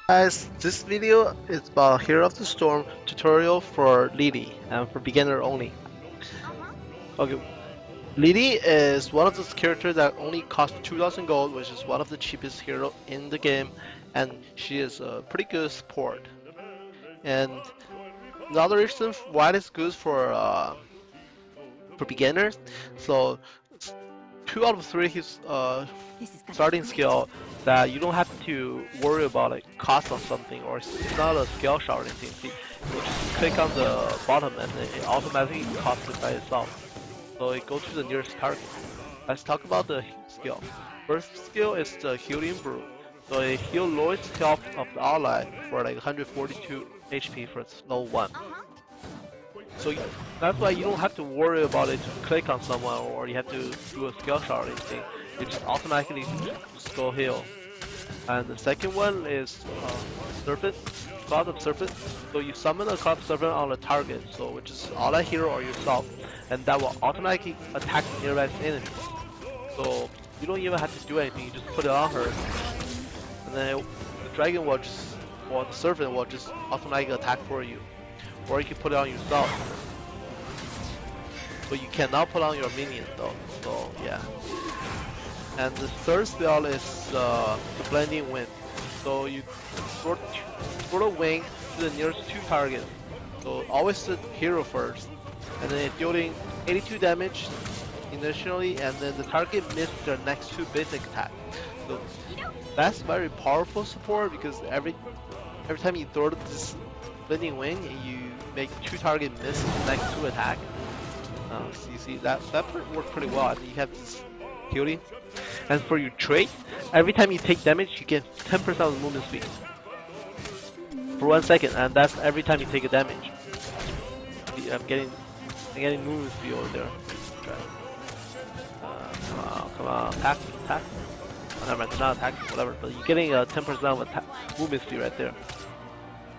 Guys, this video is about Hero of the Storm tutorial for Lily and for beginner only. Okay, Lily is one of those characters that only costs 2000 gold, which is one of the cheapest hero in the game, and she is a pretty good support. And another reason why it's good for beginners, so 2 out of 3 his starting skill that you don't have to worry about like cost on something, or it's not a skill shot or anything. See, you just click on the bottom and it automatically costs it by itself. So it goes to the nearest target. Let's talk about the skill. First skill is the healing brew. So it heals lowest health of the ally for like 142 HP for level 1. So that's why you don't have to worry about it to click on someone, or you have to do a skill shot or anything. You just automatically just go heal. And the second one is Serpent, Cloud of Serpent. So you summon a Cloud of Serpent on a target, so which is ally hero or yourself, and that will automatically attack the nearby enemy. So you don't even have to do anything, you just put it on her, and then the dragon will just, or the serpent will just automatically attack for you. Or you can put it on yourself. But you cannot put on your minion though, so yeah. And the third spell is the blending wind. So you throw the wing to the nearest 2 targets. So always the hero first, and then dealing 82 damage initially, and then the target missed their next 2 basic attack. So that's very powerful support, because every time you throw this blending wing, you make 2 targets miss the next 2 attack. So you see that worked pretty well. I think you have this healing. And for your trait, every time you take damage, you get 10% of the movement speed for 1 second, and that's every time you take a damage. See, I'm getting movement speed over there. Come on, attack. Oh, never mind, it's not attack, whatever. But you're getting 10% of movement speed right there.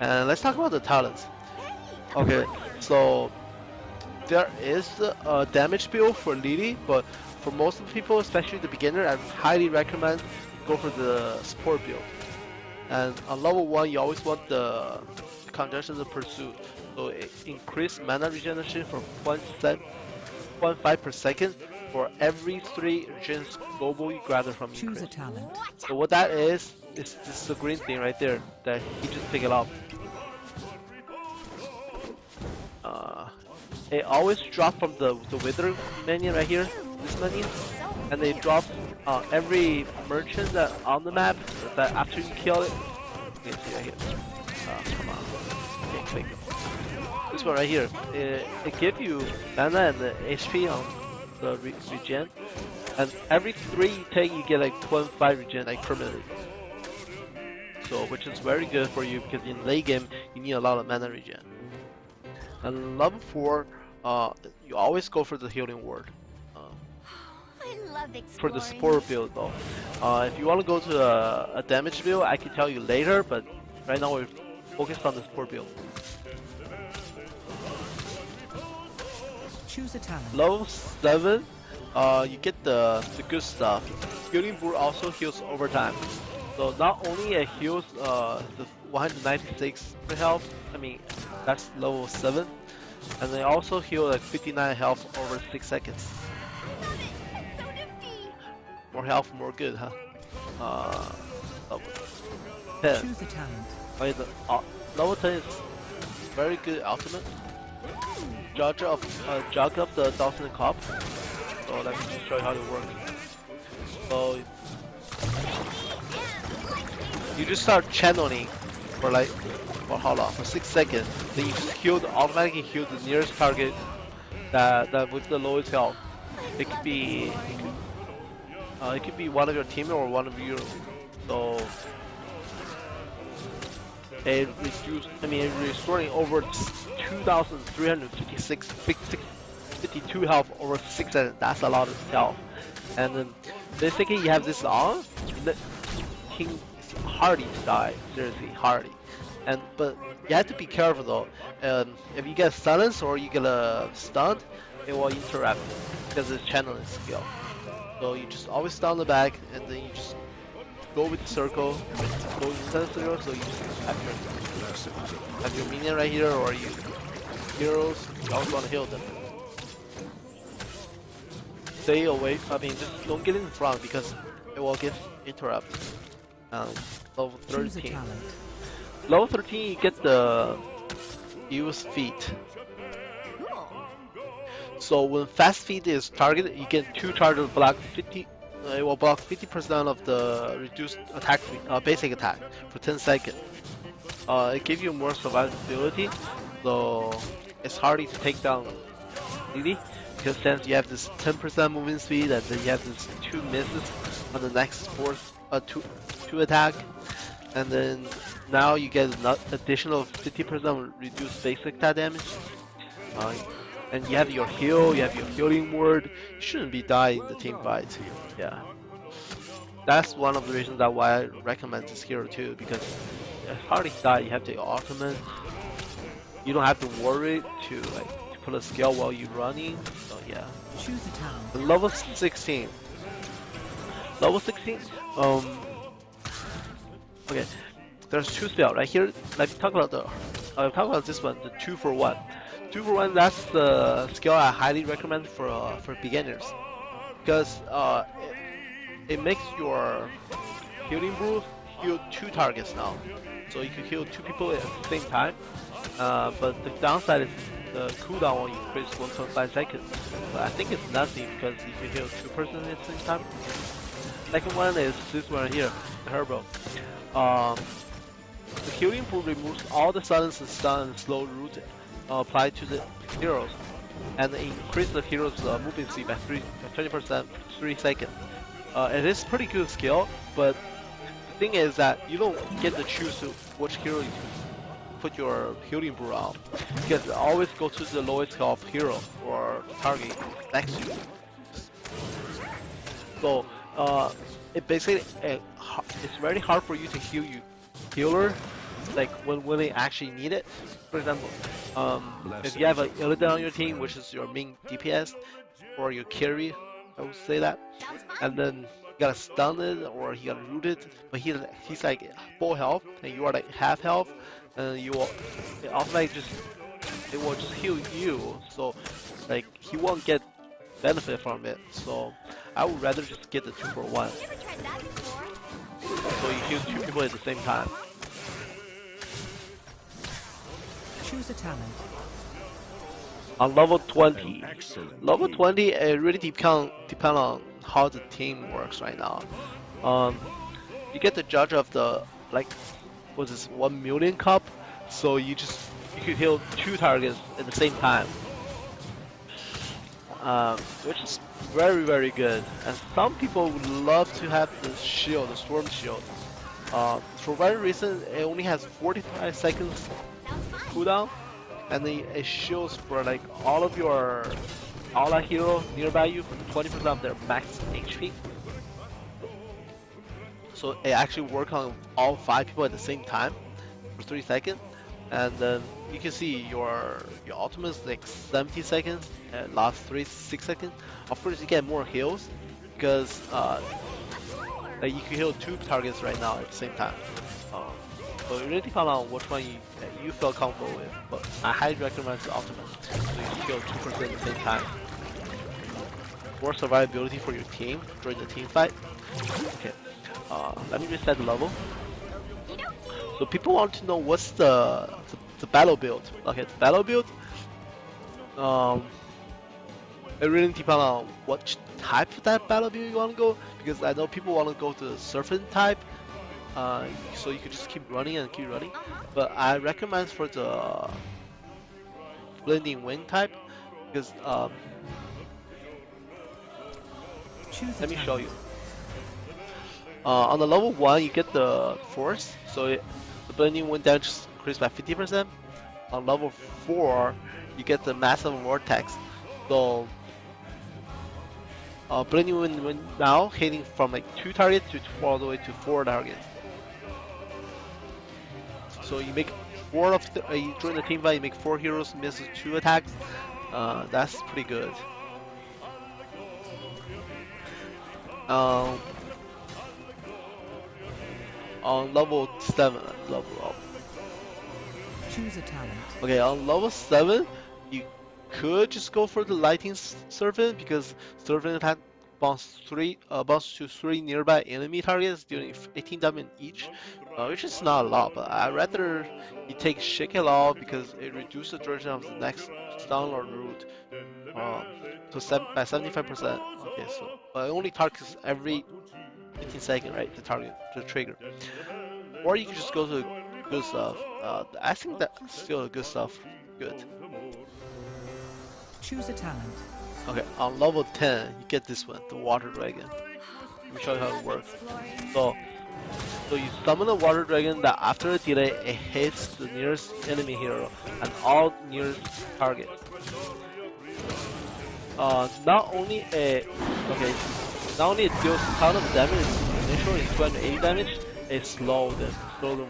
And let's talk about the talents. Okay, so there is a damage build for Lily, but for most of the people, especially the beginner, I highly recommend go for the support build. And on level 1, you always want the Conjunction of Pursuit. So it increases mana regeneration from 0.5 per second for every 3 gens global you gather from your Choose a talent. So what that is this the green thing right there that you just pick it up. It always drops from the wither menu right here, this menu, and they drop every merchant that on the map that after you kill it. You can see right here. Come on. Okay, click. This one right here. It gives you mana and the HP on the regen, and every 3 you take, you get like 0.5 regen like permanently. So which is very good for you, because in late game you need a lot of mana regen. And level 4, you always go for the healing ward. For the support build though. If you want to go to a damage build, I can tell you later, but right now we're focused on the support build. Choose a talent. Level 7, you get the good stuff. Healing Brew also heals over time. So not only it heals the 196 health, I mean that's level 7, and they also heal like 59 health over 6 seconds. More health, more good, huh? Level 10. Choose a talent. Okay, level 10 is very good ultimate. Judge of the Dawson Cup. So let me just show you how it works. So you just start channeling for like, for how long? For 6 seconds. Then you just automatically heal the nearest target that with the lowest health. It could be one of your team or one of you. So it restoring over 2,352 health over 6 seconds. That's a lot of health. And then basically you have this on. King Hardy style, seriously Hardy. But you have to be careful though. If you get silenced or you get a stunned, it will interrupt because it's channeling skill. So you just always stun the back, and then you just go with the circle, go inside the circle, so you just have your minion right here, or you heroes, you also want to heal them. Stay away, I mean, just don't get in front because it will get interrupted. Level 13. Level 13, you get the use feet. So when fast feet is targeted, you get 2 charges block 50. It will block 50% of the reduced attack, basic attack for 10 seconds. It gives you more survivability, so it's harder to take down LiLi, because since you have this 10% movement speed and then you have this 2 misses on the next two attack, and then now you get an additional 50% reduced basic attack damage. And you have your heal, you have your healing word. You shouldn't be dying in the team fight. Yeah, that's one of the reasons that why I recommend this hero too, because it's hardly die. You have the ultimate. You don't have to worry to put a skill while you're running. So yeah. Choose a town. Level 16. Level 16. Okay. There's 2 spells right here. Let me talk about I'll talk about this one, the 2 for 1. 2 for 1. That's the skill I highly recommend for beginners, because it makes your healing brew heal 2 targets now, so you can heal 2 people at the same time. But the downside is the cooldown will increase 1.5 seconds. But I think it's nothing because you can heal 2 persons at the same time. Second one is this one here, the Herbo. The healing brew removes all the silence and stun and slow root applied to the heroes, and increase the hero's movement speed by 20% 3 seconds. It is pretty good skill, but the thing is that you don't get to choose which hero you put your healing brew on, because it always go to the lowest health hero or target next to you. So it basically it's very hard for you to heal healer like when they actually need it. For example, if you have a Illidan on your team, which is your main DPS or your carry, I would say that, and then you gotta stun it or he got rooted, but he's like full health and you are like half health, and it will just heal you, so like he won't get benefit from it. So I would rather just get the 2 for 1, so you heal 2 people at the same time. Choose a talent. On level 20. Level 20, it really depend on how the team works right now. You get the judge of the what's this 1 million cup, so you can heal 2 targets at the same time, which is very, very good. And some people would love to have the shield, the storm shield. For whatever reason, it only has 45 seconds cooldown, and then it shields for like all that hero nearby you for 20% of their max HP. So it actually works on all 5 people at the same time for 3 seconds, and then you can see your ultimate is like 70 seconds and lasts 6 seconds. Of course, you get more heals because you can heal 2 targets right now at the same time. So it really depends on which one you feel comfortable with, but I highly recommend the ultimate, so you heal 2% at the same time. More survivability for your team during the team fight. Okay, let me reset the level. So people want to know what's the battle build. Okay, the battle build. It really depends on what type of that battle build you want to go, because I know people want to go to the serpent type. So you could just keep running and keep running, but I recommend for the blending wind type, because let me show you. On the level 1 you get the force, so the blending wind damage increased by 50%. On level 4 you get the massive vortex, so blending wind now hitting from like 2 targets to all the way to 4 targets. So you make 4 of during the team fight, you make 4 heroes miss 2 attacks. That's pretty good. on level 7 level up. Choose a talent. Okay, on level 7, you could just go for the Lightning Serpent because Serpent had bounce to 3 nearby enemy targets dealing 18 damage each, which is not a lot, but I'd rather you take Shake It All because it reduces the duration of the next stun or root by 75%. Okay, so it only targets every 15 seconds, right? The trigger. Or you can just go to good stuff. I think that's still good stuff. Good. Choose a talent. Okay, on level 10, you get this one, the Water Dragon. Let me show you how it works. So you summon a Water Dragon that after a delay, it hits the nearest enemy hero and all nearest targets. Not only it deals a ton of damage initially, 280 damage, it slowed them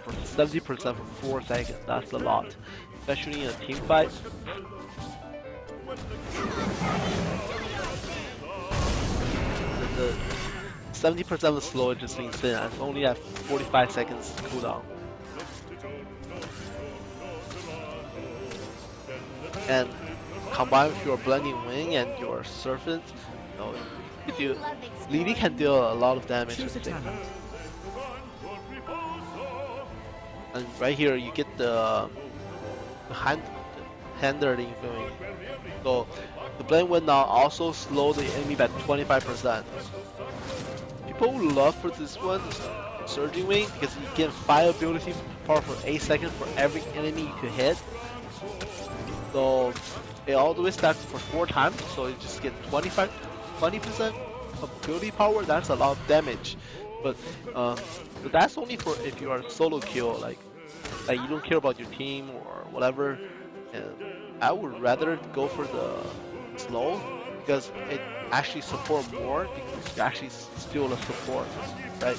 for 70% for 4 seconds. That's a lot, especially in a team fight. The 70% of the slow is just insane, and it's only at 45 seconds cooldown. And combined with your Blending Wing and your Serpent, LiLi can deal a lot of damage at the same time. And right here you get the handling going. So the Blend Wing now also slow the enemy by 25%. People will love for this one, Surging Wing, because you get fire ability power for 8 seconds for every enemy you could hit. So it all the way stacks for 4 times, so you just get 20% of ability power. That's a lot of damage, but that's only for if you are a solo kill, like you don't care about your team or whatever. And I would rather go for the slow because it actually support more because you actually steal the support, right?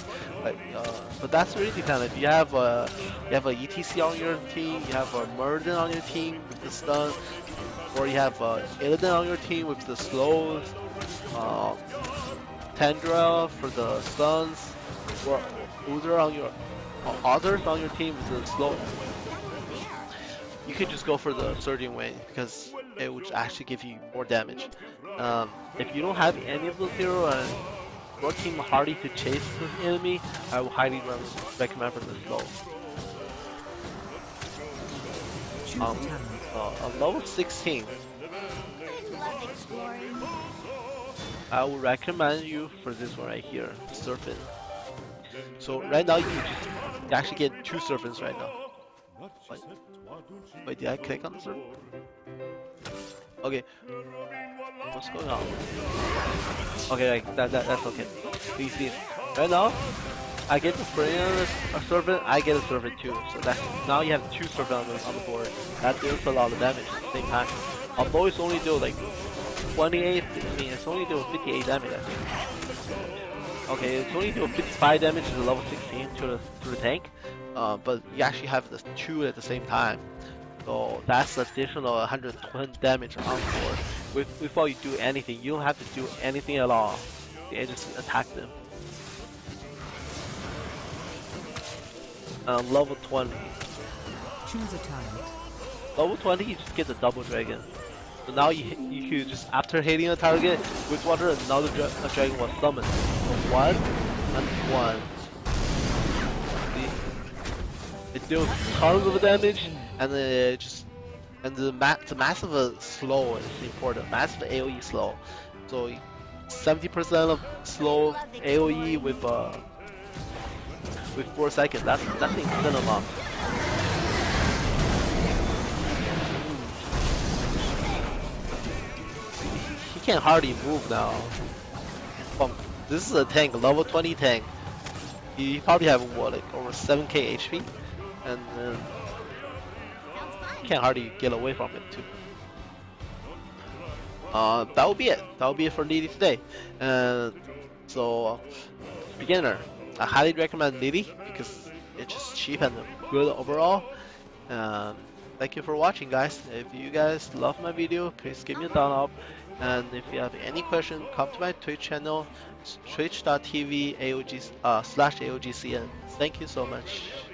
But that's really dependent. If you have a ETC on your team, you have a Murden on your team with the stun, or you have Illidan on your team with the slows, Tendril for the stuns, or Udra on your others on your team with the slow. You could just go for the Surging Wing because it would actually give you more damage. If you don't have any of those heroes and your team hardy to chase the enemy, I would highly recommend for the slow. On level 16, I would recommend you for this one right here, Serpent. So right now you actually get 2 Serpents right now. Wait, did I click on the serpent? Okay. What's going on? Okay, that's okay. You see, right now, I get to bring a serpent, I get a serpent too. So now you have 2 serpents on the board. That deals a lot of damage at the same time. Although it's only do like 28, I mean it's only do 58 damage I think. Okay, it's only do 55 damage to the level 16 to the tank. But you actually have the 2 at the same time. So that's additional 120 damage on board. Before you do anything, you don't have to do anything at all. You just attack them. Level 20. Choose a talent. Level 20, you just get the double dragon. So now you could just, after hitting a target with water, another dragon was summoned. So 1 and 1. See? It deals tons of damage, and the massive slow is important. Massive AOE slow. So 70% of slow AOE with 4 seconds. That's insane amount. He can hardly move now. This is a tank, level 20 tank. He probably have what, like over 7k HP, and can't hardly get away from it too. That will be it. That will be it for LiLi today. So beginner, I highly recommend LiLi because it's just cheap and good overall. Thank you for watching, guys. If you guys love my video, please give me a thumb up. And if you have any question, come to my Twitch channel, twitch.tv AOG /AOGCN. Thank you so much.